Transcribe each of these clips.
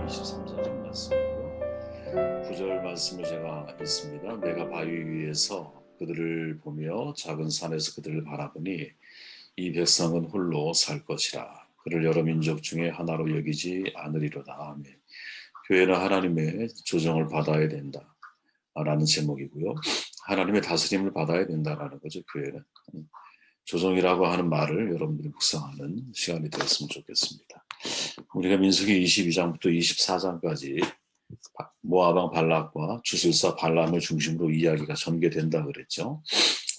23장 말씀이고요. 9절 말씀을 제가 읽습니다. 내가 바위 위에서 그들을 보며 작은 산에서 그들을 바라보니 이 백성은 홀로 살 것이라. 그를 여러 민족 중에 하나로 여기지 않으리로다. 아멘. 교회는 하나님의 조정을 받아야 된다 라는 제목이고요. 하나님의 다스림을 받아야 된다라는 거죠. 교회는 조정이라고 하는 말을 여러분들이 묵상하는 시간이 되었으면 좋겠습니다. 우리가 민수기 22장부터 24장까지 모아방 발락과 주술사 발람을 중심으로 이야기가 전개된다 그랬죠.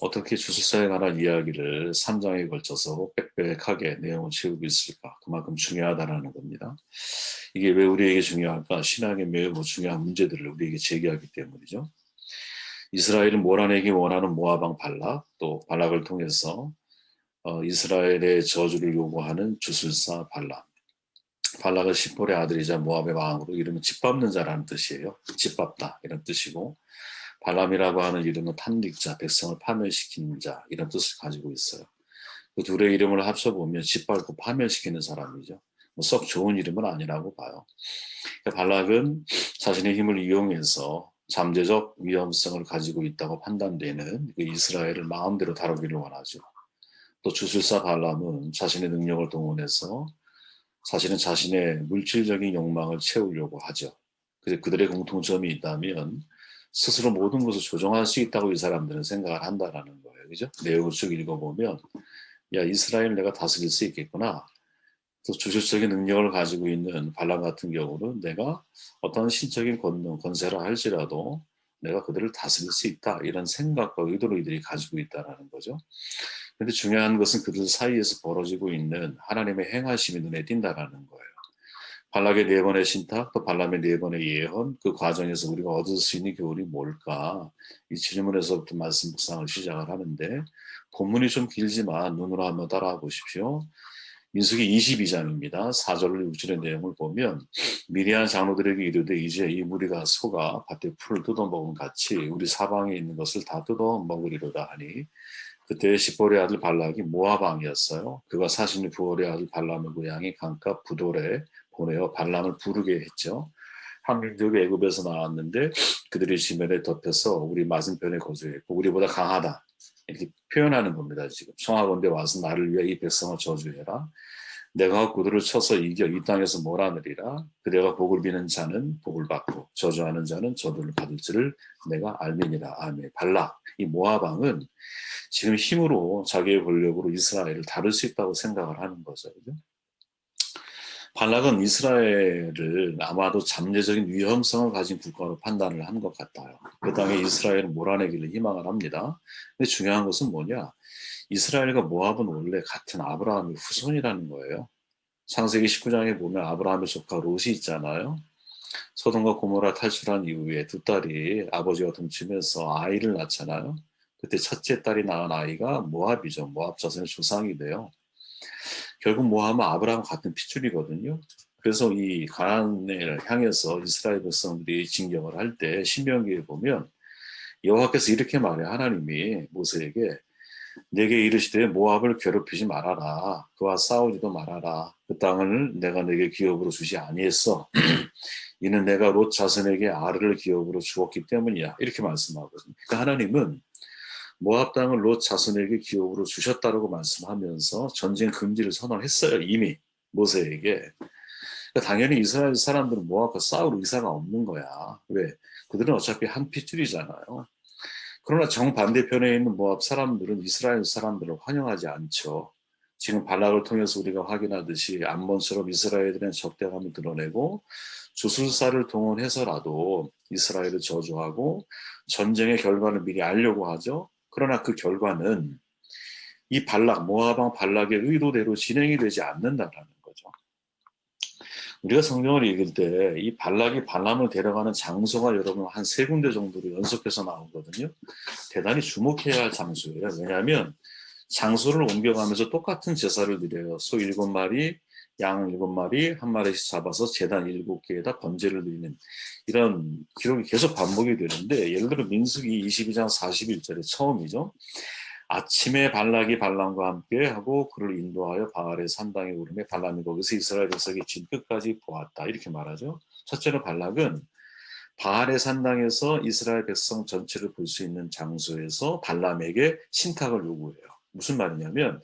어떻게 주술사에 관한 이야기를 3장에 걸쳐서 빽빽하게 내용을 채우고 있을까? 그만큼 중요하다는 겁니다. 이게 왜 우리에게 중요할까? 신앙의 매우 중요한 문제들을 우리에게 제기하기 때문이죠. 이스라엘을 몰아내기 원하는 모아방 발락, 또 발락을 통해서 이스라엘의 저주를 요구하는 주술사 발람. 발락은 십볼의 아들이자 모압의 왕으로 이름은 짓밟는 자라는 뜻이에요. 짓밟다 이런 뜻이고, 발람이라고 하는 이름은 탄릭자, 백성을 파멸시키는 자 이런 뜻을 가지고 있어요. 그 둘의 이름을 합쳐보면 짓밟고 파멸시키는 사람이죠. 썩 좋은 이름은 아니라고 봐요. 발락은 자신의 힘을 이용해서 잠재적 위험성을 가지고 있다고 판단되는 그 이스라엘을 마음대로 다루기를 원하죠. 또 주술사 발람은 자신의 능력을 동원해서 사실은 자신의 물질적인 욕망을 채우려고 하죠. 그들의 공통점이 있다면 스스로 모든 것을 조정할 수 있다고 이 사람들은 생각을 한다라는 거예요. 그죠? 내용을 쭉 읽어보면, 야, 이스라엘 내가 다스릴 수 있겠구나. 또 주술적인 능력을 가지고 있는 발람 같은 경우는 내가 어떤 신적인 권세라 할지라도 내가 그들을 다스릴 수 있다. 이런 생각과 의도를 이들이 가지고 있다라는 거죠. 그런데 중요한 것은 그들 사이에서 벌어지고 있는 하나님의 행하심이 눈에 띈다라는 거예요. 발락의 네 번의 신탁, 또 발람의 네 번의 예언, 그 과정에서 우리가 얻을 수 있는 교훈이 뭘까? 이 질문에서부터 말씀 묵상을 시작을 하는데, 본문이 좀 길지만 눈으로 한번 따라와 보십시오. 민수기 22장입니다. 4절로 6절의 내용을 보면, 미디안 장로들에게 이르되 이제 이 무리가 소가 밭에 풀을 뜯어먹은 같이 우리 사방에 있는 것을 다 뜯어먹으리로다 하니, 그때 십볼의 아들 발락이 모압 왕이었어요. 그가 사신이 부올의 아들 발람의 고향이 강가 부돌에 보내어 발람을 부르게 했죠. 한민족이 애굽에서 나왔는데 그들이 지면에 덮여서 우리 맞은편에 거주했고 우리보다 강하다. 이렇게 표현하는 겁니다. 지금 청하건대 와서 나를 위해 이 백성을 저주해라. 내가 그들을 쳐서 이겨 이 땅에서 몰아내리라. 그대가 복을 비는 자는 복을 받고 저주하는 자는 저주를 받을 줄을 내가 알미니라. 아멘. 발락, 이 모압 왕은 지금 힘으로 자기의 권력으로 이스라엘을 다룰 수 있다고 생각을 하는 거죠. 그죠? 발락은 이스라엘을 아마도 잠재적인 위험성을 가진 국가로 판단을 한 것 같아요. 그 땅에 이스라엘을 몰아내기를 희망을 합니다. 근데 중요한 것은 뭐냐? 이스라엘과 모압은 원래 같은 아브라함의 후손이라는 거예요. 창세기 19장에 보면 아브라함의 조카 롯이 있잖아요. 소돔과 고모라 탈출한 이후에 두 딸이 아버지와 동침해서 아이를 낳잖아요. 그때 첫째 딸이 낳은 아이가 모압이죠. 모압 자손의 조상이 돼요. 결국 모압은 아브라함과 같은 핏줄이거든요. 그래서 이 가나안을 향해서 이스라엘 백성들이 진격을 할 때 신명기에 보면 여호와께서 이렇게 말해 하나님이 모세에게 내게 이르시되 모압을 괴롭히지 말아라. 그와 싸우지도 말아라. 그 땅을 내가 내게 기업으로 주지 아니했어. 이는 내가 롯 자손에게 아르를 기업으로 주었기 때문이야. 이렇게 말씀하거든요. 그러니까 하나님은 모압 땅을 롯 자손에게 기업으로 주셨다라고 말씀하면서 전쟁 금지를 선언했어요. 이미 모세에게. 그러니까 당연히 이스라엘 사람들은 모압과 싸울 의사가 없는 거야. 왜? 그들은 어차피 한 핏줄이잖아요. 그러나 정반대편에 있는 모압 사람들은 이스라엘 사람들을 환영하지 않죠. 지금 발락을 통해서 우리가 확인하듯이 암몬처럼 이스라엘들은 적대감을 드러내고 주술사를 동원해서라도 이스라엘을 저주하고 전쟁의 결과를 미리 알려고 하죠. 그러나 그 결과는 이 발락, 모압왕 발락의 의도대로 진행이 되지 않는다라는 거죠. 우리가 성경을 읽을 때 이 발락이 발람을 데려가는 장소가 여러분 한 세 군데 정도로 연속해서 나오거든요. 대단히 주목해야 할 장소예요. 왜냐하면 장소를 옮겨가면서 똑같은 제사를 드려요. 소 7마리, 양 7마리, 한 마리씩 잡아서 제단 7개에다 번제를 드리는 이런 기록이 계속 반복이 되는데, 예를 들어 민수기 22장 41절에 처음이죠. 아침에 발락이 발람과 함께 하고 그를 인도하여 바알의 산당에 오르매 발람이 거기서 이스라엘 백성이 진 끝까지 보았다. 이렇게 말하죠. 첫째로 발락은 바알의 산당에서 이스라엘 백성 전체를 볼 수 있는 장소에서 발람에게 신탁을 요구해요. 무슨 말이냐면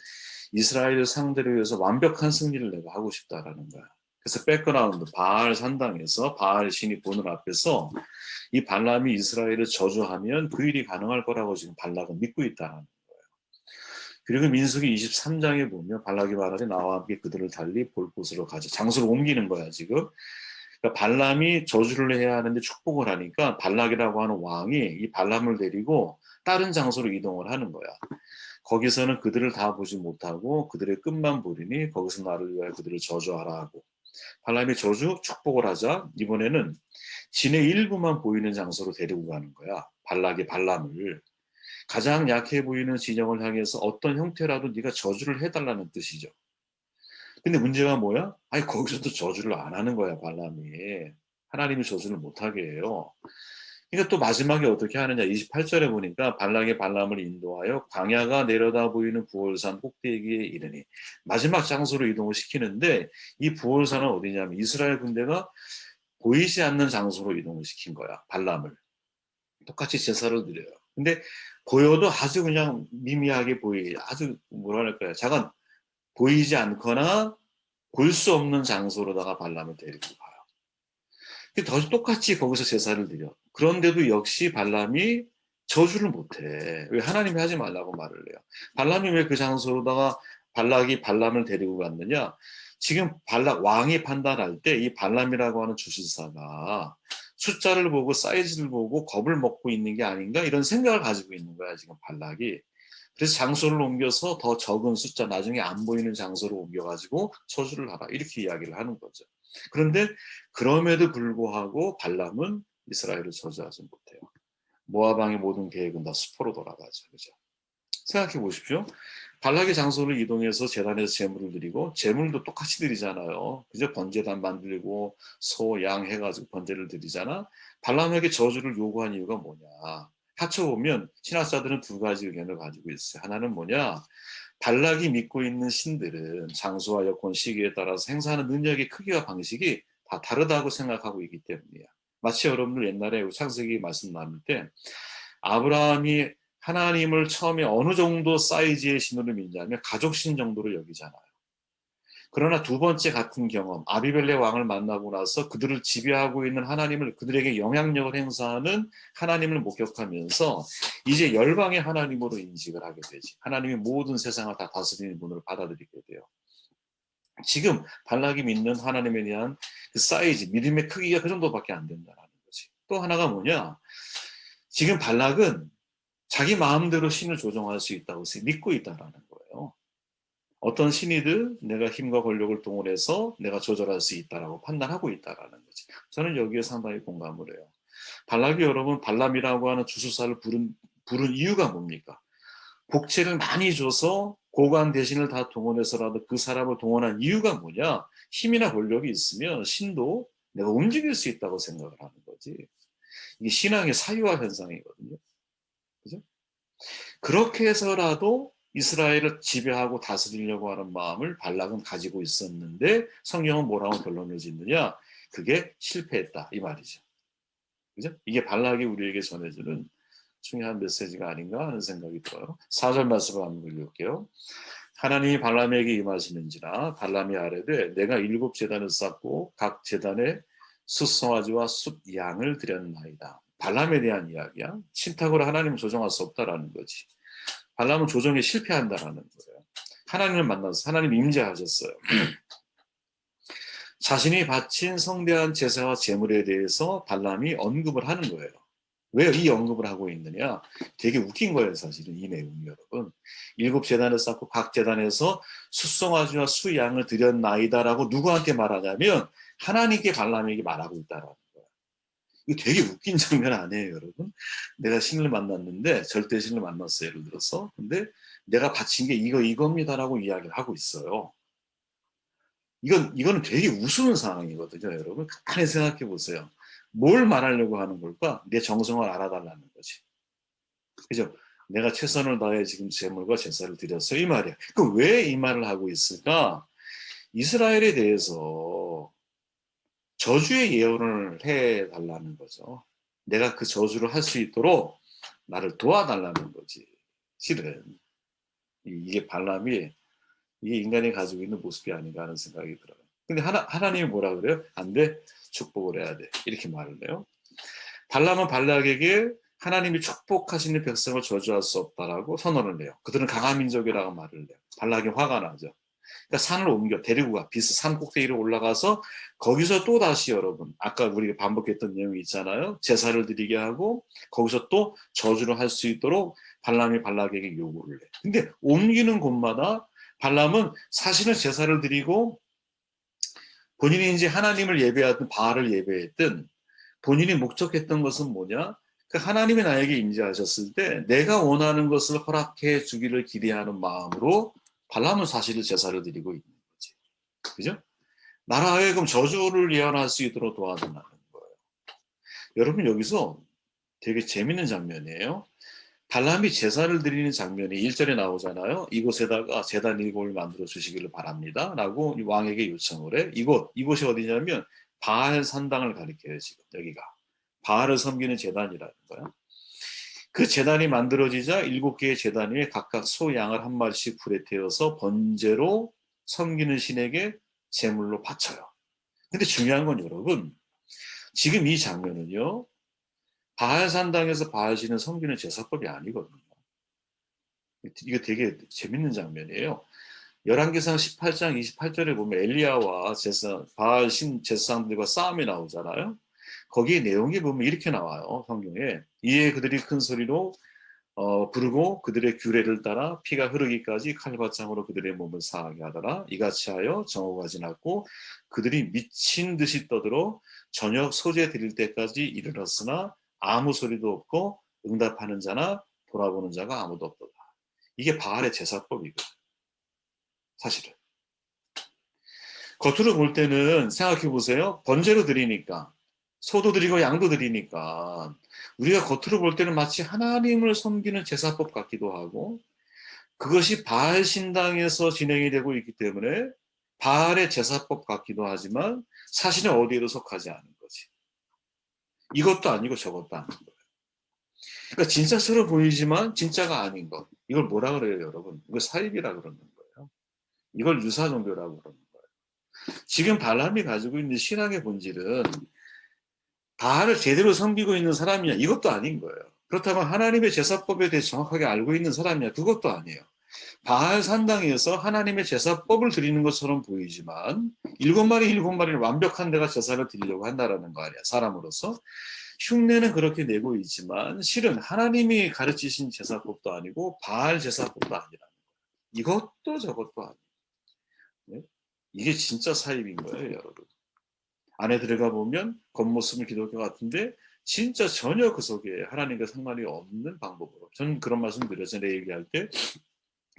이스라엘을 상대로 해서 완벽한 승리를 내가 하고 싶다라는 거야. 그래서 백그라운드 바알 산당에서 바알 신이 보는 앞에서 이 발람이 이스라엘을 저주하면 그 일이 가능할 거라고 지금 발락은 믿고 있다는 거예요. 그리고 민수기 23장에 보면 발락이 말하되 나와 함께 그들을 달리 볼 곳으로 가자. 장소를 옮기는 거야 지금. 그러니까 발람이 저주를 해야 하는데 축복을 하니까 발락이라고 하는 왕이 이 발람을 데리고 다른 장소로 이동을 하는 거야. 거기서는 그들을 다 보지 못하고 그들의 끝만 보리니 거기서 나를 위하여 그들을 저주하라 하고 발람이 저주 축복을 하자 이번에는 진의 일부만 보이는 장소로 데리고 가는 거야. 발락이 발람을 가장 약해 보이는 진영을 향해서 어떤 형태라도 네가 저주를 해달라는 뜻이죠. 근데 문제가 뭐야? 아니 거기서도 저주를 안 하는 거야 발람이. 하나님이 저주를 못하게 해요. 그러니까 또 마지막에 어떻게 하느냐 28절에 보니까 발락이 발람을 인도하여 광야가 내려다 보이는 부월산 꼭대기에 이르니 마지막 장소로 이동을 시키는데 이 부월산은 어디냐면 이스라엘 군대가 보이지 않는 장소로 이동을 시킨 거야 발람을. 똑같이 제사를 드려요. 근데 보여도 아주 그냥 미미하게 아주 뭐랄까요 작은 보이지 않거나 볼 수 없는 장소로다가 발람을 데리고 가요. 더 똑같이 거기서 제사를 드려. 그런데도 역시 발람이 저주를 못해. 왜 하나님이 하지 말라고 말을 해요. 발람이 왜 그 장소로다가 발락이 발람을 데리고 갔느냐. 지금 발락 왕이 판단할 때 이 발람이라고 하는 주술사가 숫자를 보고 사이즈를 보고 겁을 먹고 있는 게 아닌가 이런 생각을 가지고 있는 거야 지금 발락이. 그래서 장소를 옮겨서 더 적은 숫자 나중에 안 보이는 장소로 옮겨가지고 저주를 하라 이렇게 이야기를 하는 거죠. 그런데 그럼에도 불구하고 발람은 이스라엘을 저주하지 못해요. 모압 왕의 모든 계획은 다 수포로 돌아가죠. 그죠? 생각해 보십시오. 발락의 장소를 이동해서 제단에서 제물을 드리고 제물도 똑같이 드리잖아요. 그죠? 번제단 만들고 소, 양 해가지고 번제를 드리잖아. 발람에게 저주를 요구한 이유가 뭐냐? 합쳐보면 신학자들은 두 가지 의견을 가지고 있어요. 하나는 뭐냐? 발락이 믿고 있는 신들은 장소와 여건, 시기에 따라서 행사하는 능력의 크기와 방식이 다 다르다고 생각하고 있기 때문이야. 마치 여러분들 옛날에 창세기 말씀 나눌 때 아브라함이 하나님을 처음에 어느 정도 사이즈의 신으로 믿냐면 가족신 정도로 여기잖아요. 그러나 두 번째 같은 경험, 아비멜렉 왕을 만나고 나서 그들을 지배하고 있는 하나님을, 그들에게 영향력을 행사하는 하나님을 목격하면서 이제 열방의 하나님으로 인식을 하게 되지. 하나님이 모든 세상을 다 다스리는 분으로 받아들이게 돼요. 지금 발락이 믿는 하나님에 대한 그 사이즈, 믿음의 크기가 그 정도밖에 안 된다는 거지. 또 하나가 뭐냐? 지금 발락은 자기 마음대로 신을 조정할 수 있다고 믿고 있다라는 거예요. 어떤 신이든 내가 힘과 권력을 동원해서 내가 조절할 수 있다라고 판단하고 있다라는 거지. 저는 여기에 상당히 공감을 해요. 발락이 여러분 발람이라고 하는 주술사를 부른 이유가 뭡니까? 복채를 많이 줘서 고관 대신을 다 동원해서라도 그 사람을 동원한 이유가 뭐냐? 힘이나 권력이 있으면 신도 내가 움직일 수 있다고 생각을 하는 거지. 이게 신앙의 사유화 현상이거든요. 그죠? 그렇게 해서라도 이스라엘을 지배하고 다스리려고 하는 마음을 발락은 가지고 있었는데 성경은 뭐라고 결론을 짓느냐? 그게 실패했다 이 말이죠. 그죠? 이게 발락이 우리에게 전해주는 중요한 메시지가 아닌가 하는 생각이 들어요. 4절 말씀을 한번 읽을게요. 하나님이 발람에게 임하시는지라 발람이 아뢰되 내가 7 제단을 쌓고 각 제단에 숫송아지와 숫양을 드렸나이다. 발람에 대한 이야기야. 신탁으로 하나님을 조정할 수 없다라는 거지. 발람은 조정에 실패한다라는 거예요. 하나님을 만나서 하나님 임재하셨어요. 자신이 바친 성대한 제사와 제물에 대해서 발람이 언급을 하는 거예요. 왜 이 언급을 하고 있느냐? 되게 웃긴 거예요, 사실은 이 내용이 여러분. 7 제단을 쌓고 각 제단에서 숫송아지와 수양을 드렸나이다라고 누구한테 말하냐면 하나님께 발람에게 말하고 있다라는 거예요. 이거 되게 웃긴 장면 아니에요, 여러분? 내가 신을 만났는데 절대 신을 만났어요, 예를 들어서. 근데 내가 바친 게 이겁니다라고 이야기를 하고 있어요. 이거는 되게 우스운 상황이거든요, 여러분. 가만히 생각해 보세요. 뭘 말하려고 하는 걸까? 내 정성을 알아달라는 거지. 그죠? 내가 최선을 다해 지금 제물과 제사를 드렸어. 이 말이야. 그럼 왜 이 말을 하고 있을까? 이스라엘에 대해서 저주의 예언을 해달라는 거죠. 내가 그 저주를 할 수 있도록 나를 도와달라는 거지. 실은 이게 발람이 이게 인간이 가지고 있는 모습이 아닌가 하는 생각이 들어요. 근데 하나님이 뭐라 그래요? 안 돼. 축복을 해야 돼. 이렇게 말을 해요. 발람은 발락에게 하나님이 축복하시는 백성을 저주할 수 없다라고 선언을 해요. 그들은 강한 민족이라고 말을 해요. 발락이 화가 나죠. 그러니까 산을 옮겨 데리고 가. 산 꼭대기로 올라가서 거기서 또 다시 여러분 아까 우리가 반복했던 내용이 있잖아요. 제사를 드리게 하고 거기서 또 저주를 할 수 있도록 발람이 발락에게 요구를 해. 근데 옮기는 곳마다 발람은 사실은 제사를 드리고 본인이 이제 하나님을 예배하든 바알을 예배했든 본인이 목적했던 것은 뭐냐? 그 하나님이 나에게 임재하셨을 때 내가 원하는 것을 허락해 주기를 기대하는 마음으로 발람은 사실은 제사를 드리고 있는 거지. 그죠? 나라 하여금 저주를 예언할 수 있도록 도와달라는 거예요. 여러분 여기서 되게 재밌는 장면이에요. 발람이 제사를 드리는 장면이 1절에 나오잖아요. 이곳에다가 제단 7곳을 만들어 주시기를 바랍니다. 라고 왕에게 요청을 해. 이곳이 어디냐면 바알 산당을 가리켜요. 지금 여기가. 바알을 섬기는 제단이라는 거야. 그 제단이 만들어지자 7개의 제단 위에 각각 소, 양을 한 마리씩 불에 태워서 번제로 섬기는 신에게 제물로 바쳐요. 근데 중요한 건 여러분, 지금 이 장면은요, 바알 산당에서 바알 신을 섬기는 제사법이 아니거든요. 이거 되게 재밌는 장면이에요. 열왕기상 18장 28절에 보면 엘리야와 바알 신 제사장들과 싸움이 나오잖아요. 거기 내용이 보면 이렇게 나와요. 성경에. 이에 그들이 큰 소리로 부르고 그들의 규례를 따라 피가 흐르기까지 칼바창으로 그들의 몸을 상하게 하더라. 이같이 하여 정오가 지났고 그들이 미친 듯이 떠들어 저녁 소재 드릴 때까지 이르렀으나 아무 소리도 없고 응답하는 자나 돌아보는 자가 아무도 없더라. 이게 바알의 제사법이거든. 사실은. 겉으로 볼 때는 생각해 보세요. 번제로 드리니까 소도 드리고 양도 드리니까 우리가 겉으로 볼 때는 마치 하나님을 섬기는 제사법 같기도 하고 그것이 바알 신당에서 진행이 되고 있기 때문에 바알의 제사법 같기도 하지만 사실은 어디에도 속하지 않은 거지. 이것도 아니고 저것도 아닌 거예요. 그러니까 진짜처럼 보이지만 진짜가 아닌 것. 이걸 뭐라 그래요, 여러분? 이거 사입이라 그러는 거예요. 이걸 유사 종교라고 그러는 거예요. 지금 발람이 가지고 있는 신앙의 본질은 바알을 제대로 섬기고 있는 사람이냐? 이것도 아닌 거예요. 그렇다면 하나님의 제사법에 대해 정확하게 알고 있는 사람이냐? 그것도 아니에요. 바알 산당에서 하나님의 제사법을 드리는 것처럼 보이지만 7마리를 완벽한 내가 제사를 드리려고 한다라는 거 아니야. 사람으로서. 흉내는 그렇게 내고 있지만 실은 하나님이 가르치신 제사법도 아니고 바알 제사법도 아니라는 거예요. 이것도 저것도 아니에요. 네? 이게 진짜 사입인 거예요, 여러분. 안에 들어가 보면 겉모습은 기독교 같은데 진짜 전혀 그 속에 하나님과 상관이 없는 방법으로. 저는 그런 말씀 드려요. 전에 얘기할 때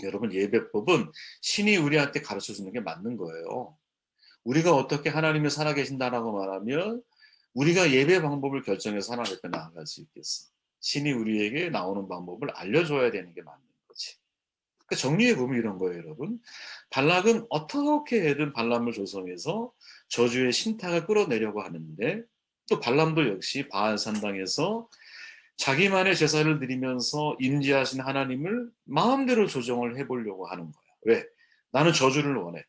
여러분 예배법은 신이 우리한테 가르쳐 주는 게 맞는 거예요. 우리가 어떻게 하나님이 살아계신다라고 말하면 우리가 예배 방법을 결정해서 하나님 앞에 나아갈 수 있겠어. 신이 우리에게 나오는 방법을 알려줘야 되는 게 맞는 거지. 그러니까 정리해 보면 이런 거예요, 여러분. 발락은 어떻게든 발람을 조성해서 저주의 신탁을 끌어내려고 하는데 또 발람도 역시 바알 산당에서 자기만의 제사를 드리면서 임재하신 하나님을 마음대로 조정을 해보려고 하는 거야. 왜? 나는 저주를 원해.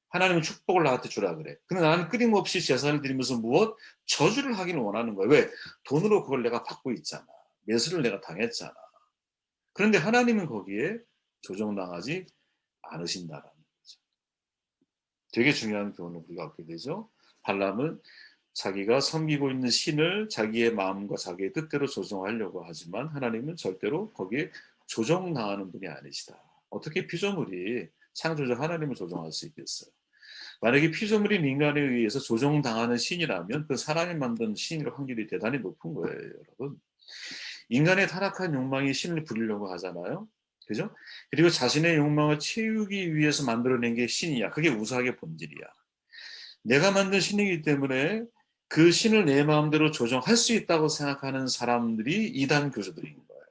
하나님은 축복을 나한테 주라 그래. 근데 나는 끊임없이 제사를 드리면서 무엇? 저주를 하기는 원하는 거야. 왜? 돈으로 그걸 내가 받고 있잖아. 매수를 내가 당했잖아. 그런데 하나님은 거기에 조정당하지 않으신다라는 거죠. 되게 중요한 교훈을 우리가 얻게 되죠. 발람은 자기가 섬기고 있는 신을 자기의 마음과 자기의 뜻대로 조정하려고 하지만 하나님은 절대로 거기에 조정당하는 분이 아니시다. 어떻게 피조물이 창조자 하나님을 조정할 수 있겠어요? 만약에 피조물인 인간에 의해서 조정당하는 신이라면 그 사람이 만든 신일 확률이 대단히 높은 거예요, 여러분. 인간의 타락한 욕망이 신을 부리려고 하잖아요. 그죠? 그리고 자신의 욕망을 채우기 위해서 만들어낸 게 신이야. 그게 우상의 본질이야. 내가 만든 신이기 때문에 그 신을 내 마음대로 조정할 수 있다고 생각하는 사람들이 이단 교주들인 거예요.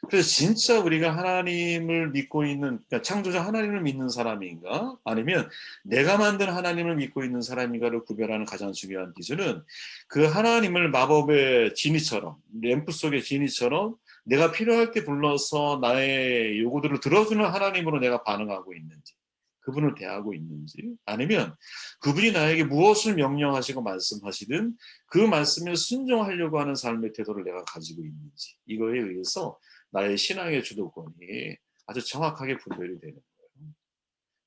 그래서 진짜 우리가 하나님을 믿고 있는, 그러니까 창조자 하나님을 믿는 사람인가? 아니면 내가 만든 하나님을 믿고 있는 사람인가를 구별하는 가장 중요한 기준은 그 하나님을 마법의 지니처럼, 램프 속의 지니처럼 내가 필요할 때 불러서 나의 요구들을 들어주는 하나님으로 내가 반응하고 있는지, 그분을 대하고 있는지, 아니면 그분이 나에게 무엇을 명령하시고 말씀하시든 그 말씀에 순종하려고 하는 삶의 태도를 내가 가지고 있는지, 이거에 의해서 나의 신앙의 주도권이 아주 정확하게 분별이 되는 거예요.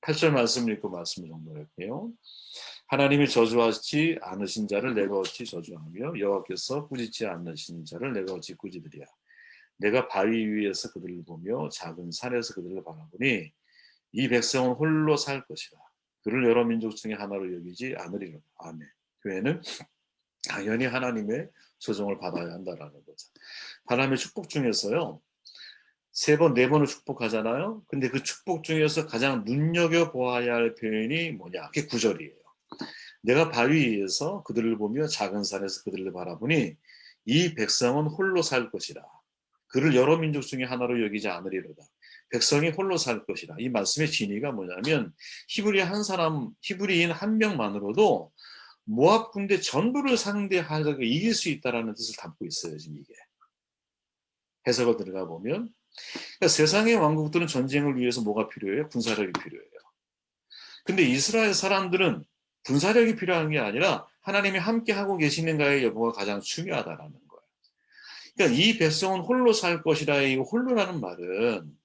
8절 말씀을 읽고 말씀을 정리할게요. 하나님이 저주하지 않으신 자를 내가 어찌 저주하며 여호와께서 꾸짖지 않으신 자를 내가 어찌 꾸짖으랴. 내가 바위 위에서 그들을 보며 작은 산에서 그들을 바라보니 이 백성은 홀로 살 것이라. 그를 여러 민족 중에 하나로 여기지 않으리라. 아멘. 교회는 당연히 하나님의 조정을 받아야 한다라는 거죠. 하나님의 축복 중에서요. 3번, 4번을 축복하잖아요. 근데 그 축복 중에서 가장 눈여겨보아야 할 표현이 뭐냐? 그게 9절이에요. 내가 바위 위에서 그들을 보며 작은 산에서 그들을 바라보니 이 백성은 홀로 살 것이라. 그를 여러 민족 중에 하나로 여기지 않으리로다. 백성이 홀로 살 것이라. 이 말씀의 진의가 뭐냐면 히브리인 한 명만으로도 모압 군대 전부를 상대하다가 이길 수 있다라는 뜻을 담고 있어요. 지금 이게. 해석을 들어가 보면 그러니까 세상의 왕국들은 전쟁을 위해서 뭐가 필요해요? 군사력이 필요해요. 근데 이스라엘 사람들은 군사력이 필요한 게 아니라 하나님이 함께 하고 계시는가의 여부가 가장 중요하다라는 거예요. 그러니까 이 백성은 홀로 살 것이라. 이 홀로라는 말은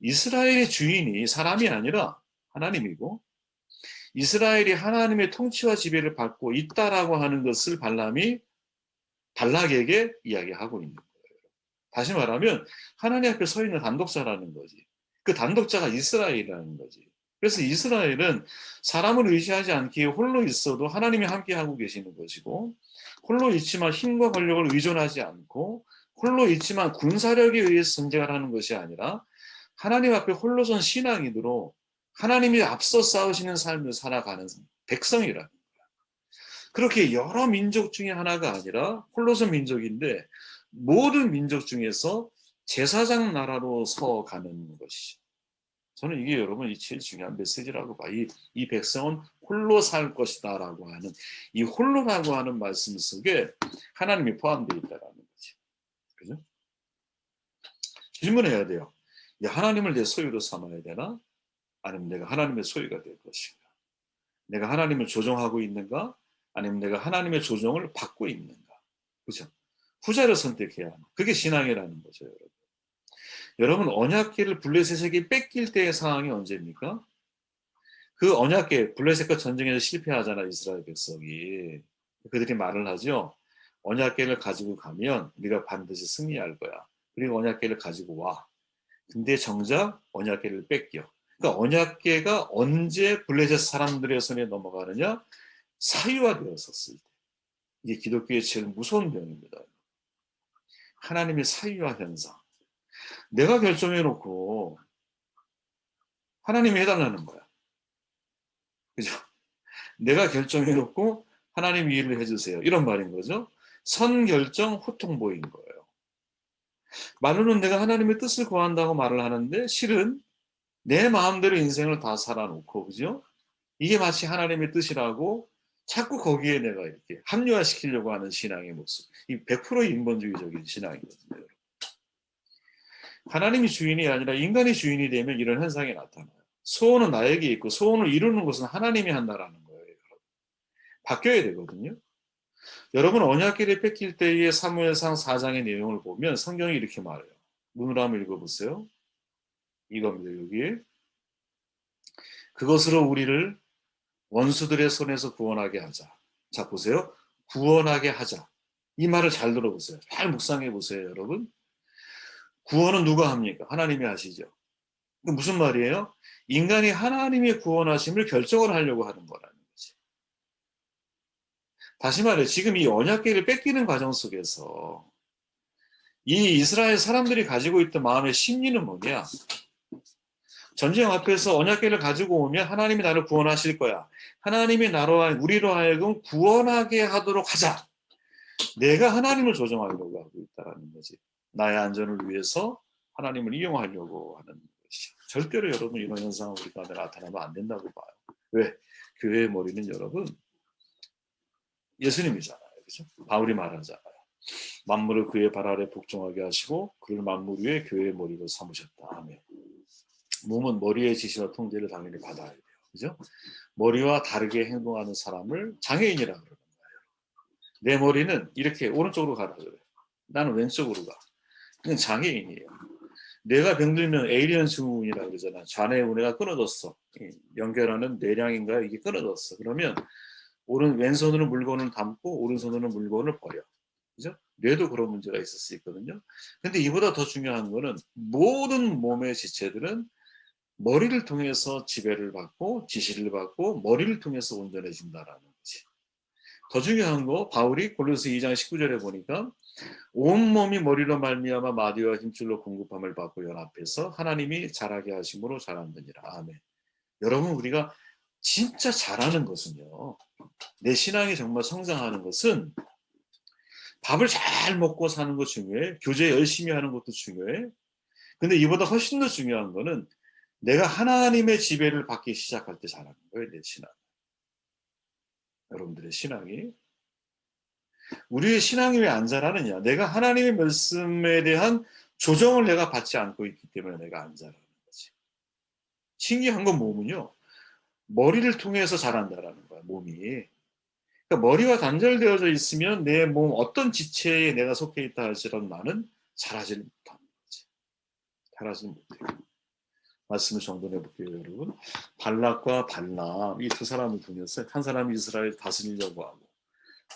이스라엘의 주인이 사람이 아니라 하나님이고 이스라엘이 하나님의 통치와 지배를 받고 있다라고 하는 것을 발락에게 이야기하고 있는 거예요. 다시 말하면 하나님 앞에 서 있는 단독자라는 거지. 그 단독자가 이스라엘이라는 거지. 그래서 이스라엘은 사람을 의지하지 않기에 홀로 있어도 하나님이 함께하고 계시는 것이고 홀로 있지만 힘과 권력을 의존하지 않고 홀로 있지만 군사력에 의해서 전쟁을 하는 것이 아니라 하나님 앞에 홀로 선 신앙인으로 하나님이 앞서 싸우시는 삶을 살아가는 백성이라는 거야. 그렇게 여러 민족 중에 하나가 아니라 홀로 선 민족인데 모든 민족 중에서 제사장 나라로 서가는 것이죠. 저는 이게 여러분 이 제일 중요한 메시지라고 봐. 이 백성은 홀로 살 것이다 라고 하는 이 홀로라고 하는 말씀 속에 하나님이 포함되어 있다는 거지. 그죠? 질문해야 돼요. 하나님을 내 소유로 삼아야 되나? 아니면 내가 하나님의 소유가 될 것인가? 내가 하나님을 조종하고 있는가? 아니면 내가 하나님의 조종을 받고 있는가? 그죠? 후자를 선택해야 하는 그게 신앙이라는 거죠, 여러분. 여러분 언약궤를 블레셋에게 뺏길 때의 상황이 언제입니까? 그 언약궤 블레셋과 전쟁에서 실패하잖아 이스라엘 백성이. 그들이 말을 하죠. 언약궤를 가지고 가면 우리가 반드시 승리할 거야. 그리고 언약궤를 가지고 와. 근데 정작 언약궤를 뺏겨. 그러니까 언약궤가 언제 블레셋 사람들의 손에 넘어가느냐? 사유화되었었을 때. 이게 기독교의 제일 무서운 병입니다. 하나님의 사유화 현상. 내가 결정해놓고 하나님이 해달라는 거야. 그죠? 내가 결정해놓고 하나님 일을 해주세요. 이런 말인 거죠. 선결정 후통보인 거예요. 말로는 내가 하나님의 뜻을 구한다고 말을 하는데 실은 내 마음대로 인생을 다 살아놓고 그죠? 이게 마치 하나님의 뜻이라고 자꾸 거기에 내가 이렇게 합리화시키려고 하는 신앙의 모습. 이 100% 인본주의적인 신앙이거든요. 하나님이 주인이 아니라 인간이 주인이 되면 이런 현상이 나타나요. 소원은 나에게 있고 소원을 이루는 것은 하나님이 한다라는 거예요. 바뀌어야 되거든요. 여러분 언약궤를 뺏길 때의 사무엘상 4장의 내용을 보면 성경이 이렇게 말해요. 눈으로 한번 읽어보세요. 이겁니다. 여기에 그것으로 우리를 원수들의 손에서 구원하게 하자. 자 보세요. 구원하게 하자. 이 말을 잘 들어보세요. 잘 묵상해 보세요, 여러분. 구원은 누가 합니까? 하나님이 하시죠. 무슨 말이에요? 인간이 하나님의 구원하심을 결정을 하려고 하는 거라는 거지. 다시 말해 지금 이 언약궤를 뺏기는 과정 속에서 이 이스라엘 사람들이 가지고 있던 마음의 심리는 뭐냐? 전쟁 앞에서 언약궤를 가지고 오면 하나님이 나를 구원하실 거야. 하나님이 우리로 하여금 구원하게 하도록 하자. 내가 하나님을 조정하려고 하고 있다는 거지. 나의 안전을 위해서 하나님을 이용하려고 하는 것이죠. 절대로 여러분 이런 현상은 우리 가운데 나타나면 안 된다고 봐요. 왜? 교회의 머리는 여러분 예수님이잖아요. 그죠? 바울이 말하잖아요. 만물을 그의 발 아래 복종하게 하시고 그를 만물 위에 교회의 머리로 삼으셨다. 아멘. 몸은 머리의 지시와 통제를 당연히 받아야 돼요. 그죠? 머리와 다르게 행동하는 사람을 장애인이라 그러는 거예요. 내 머리는 이렇게 오른쪽으로 가라 그래. 나는 왼쪽으로 가. 그건 장애인이에요. 내가 병들면 에이리언 증후군이라고 그러잖아. 좌뇌 우뇌가 끊어졌어. 연결하는 뇌량인가 이게 끊어졌어. 그러면 왼손으로 물건을 담고 오른손으로 물건을 버려. 그죠? 뇌도 그런 문제가 있을 수 있거든요. 근데 이보다 더 중요한 거는 모든 몸의 지체들은 머리를 통해서 지배를 받고 지시를 받고 머리를 통해서 온전해진다라는 거지. 더 중요한 거 바울이 골로새 2장 19절에 보니까 온몸이 머리로 말미암아 마디와 힘줄로 공급함을 받고 연합해서 하나님이 자라게 하심으로 자란느니라. 아멘. 여러분 우리가 진짜 잘하는 것은요. 내 신앙이 정말 성장하는 것은 밥을 잘 먹고 사는 거 중요해. 교제 열심히 하는 것도 중요해. 근데 이보다 훨씬 더 중요한 거는 내가 하나님의 지배를 받기 시작할 때 잘하는 거예요. 내 신앙. 여러분들의 신앙이. 우리의 신앙이 왜 안 자라느냐. 내가 하나님의 말씀에 대한 조정을 내가 받지 않고 있기 때문에 내가 안 자라는 거지. 신기한 건 몸은요. 머리를 통해서 자란다라는 거야. 몸이. 그러니까 머리와 단절되어져 있으면 내 몸 어떤 지체에 내가 속해 있다 할지라도 나는 자라지는 못하는 거지. 자라지는 못해요. 말씀을 정돈해 볼게요, 여러분. 발락과 발람 이 두 사람을 보면서 한 사람이 이스라엘을 다스리려고 하고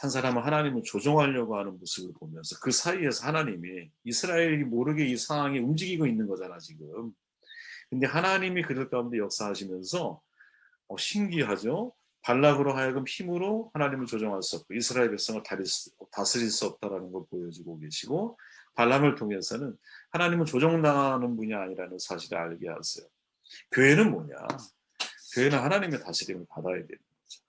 한 사람은 하나님을 조종하려고 하는 모습을 보면서 그 사이에서 하나님이 이스라엘이 모르게 이 상황이 움직이고 있는 거잖아 지금. 근데 하나님이 그들 가운데 역사하시면서 신기하죠. 발락으로 하여금 힘으로 하나님을 조종할 수 없고 이스라엘 백성을 다스릴 수 없다라는 걸 보여주고 계시고 발람을 통해서는 하나님은 조종당하는 분이 아니라는 사실을 알게 하세요. 교회는 뭐냐? 교회는 하나님의 다스림을 받아야 되는 거죠.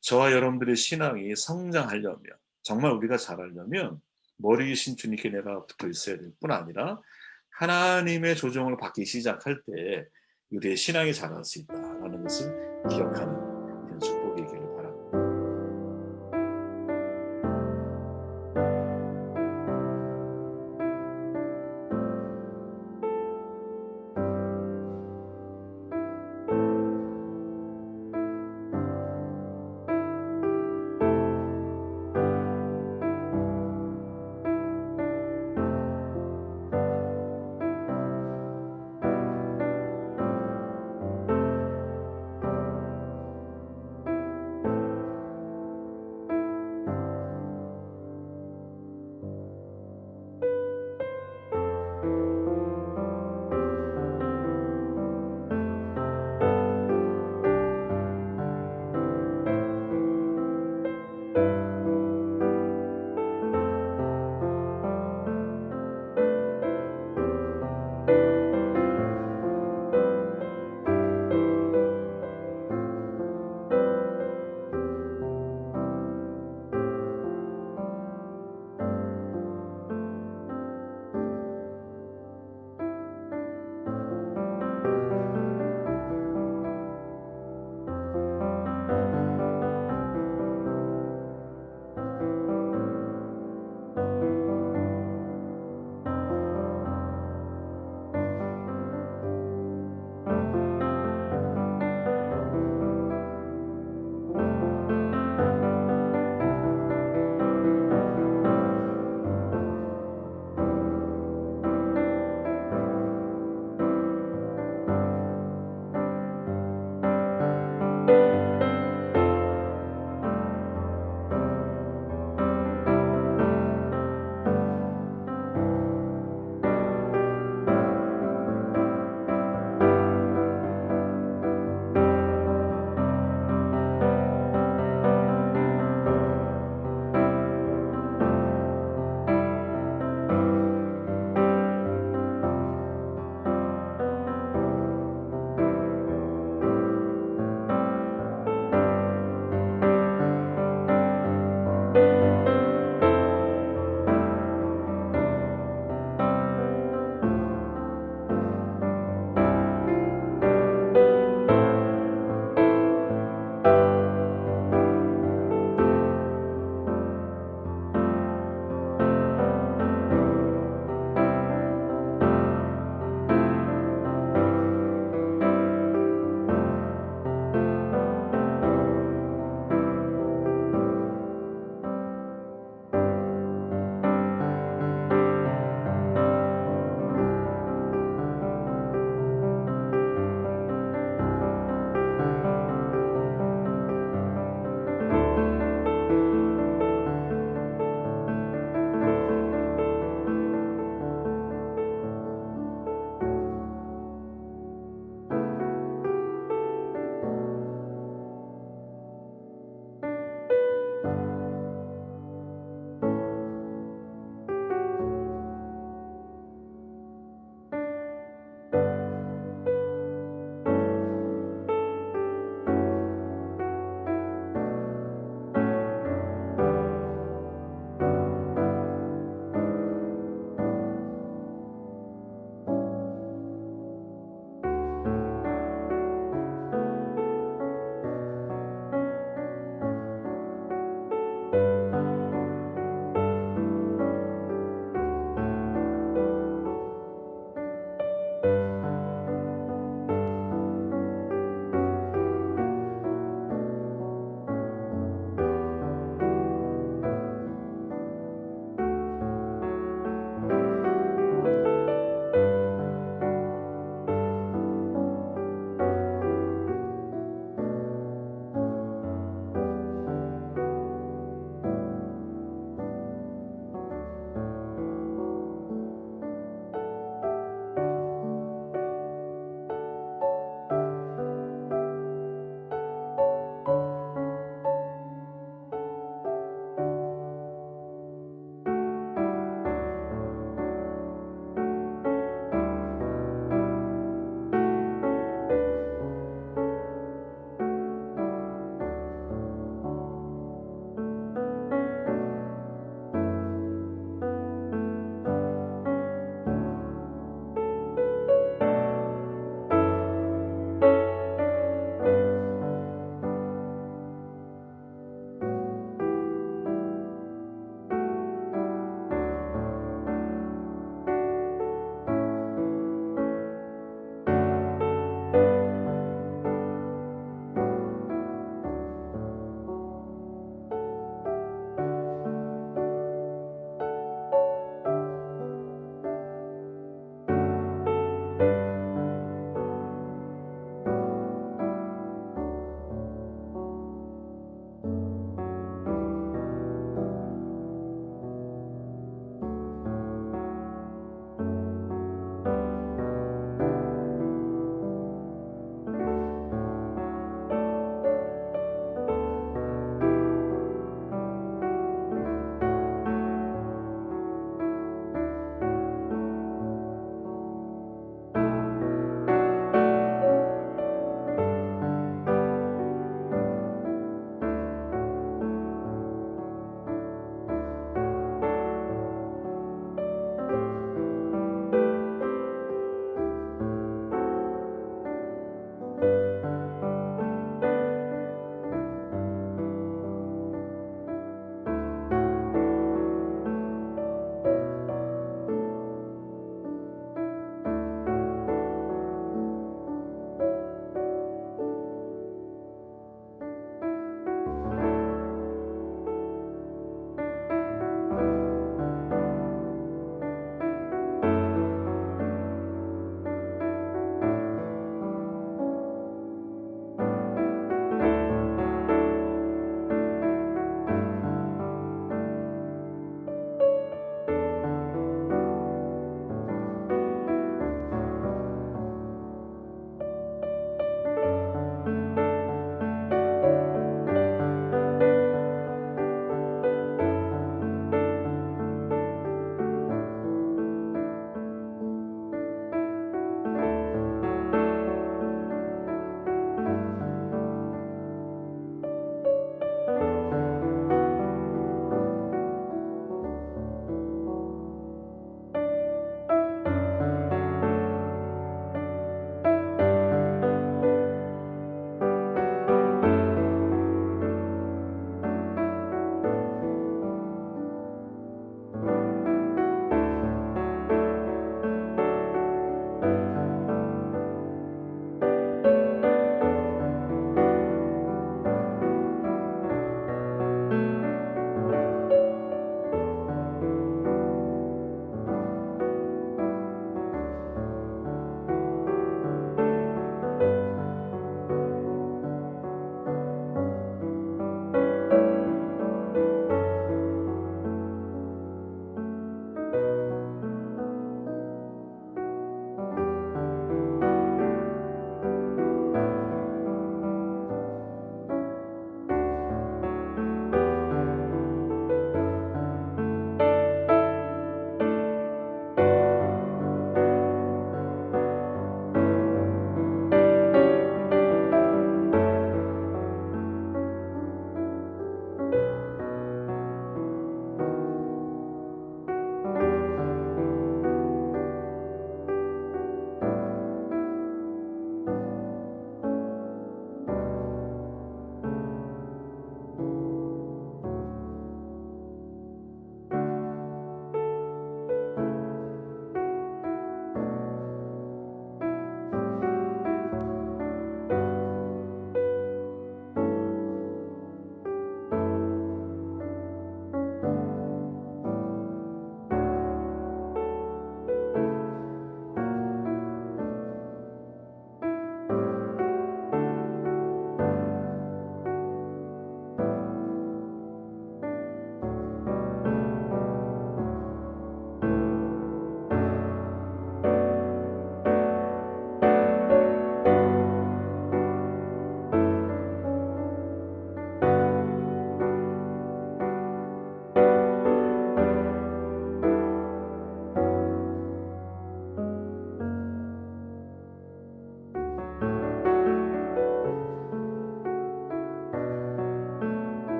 저와 여러분들의 신앙이 성장하려면 정말 우리가 잘하려면 머리이신 주님께 내가 붙어 있어야 될 뿐 아니라 하나님의 조종을 받기 시작할 때 우리의 신앙이 자랄 수 있다라는 것을 기억하는 이런 축복이 있기를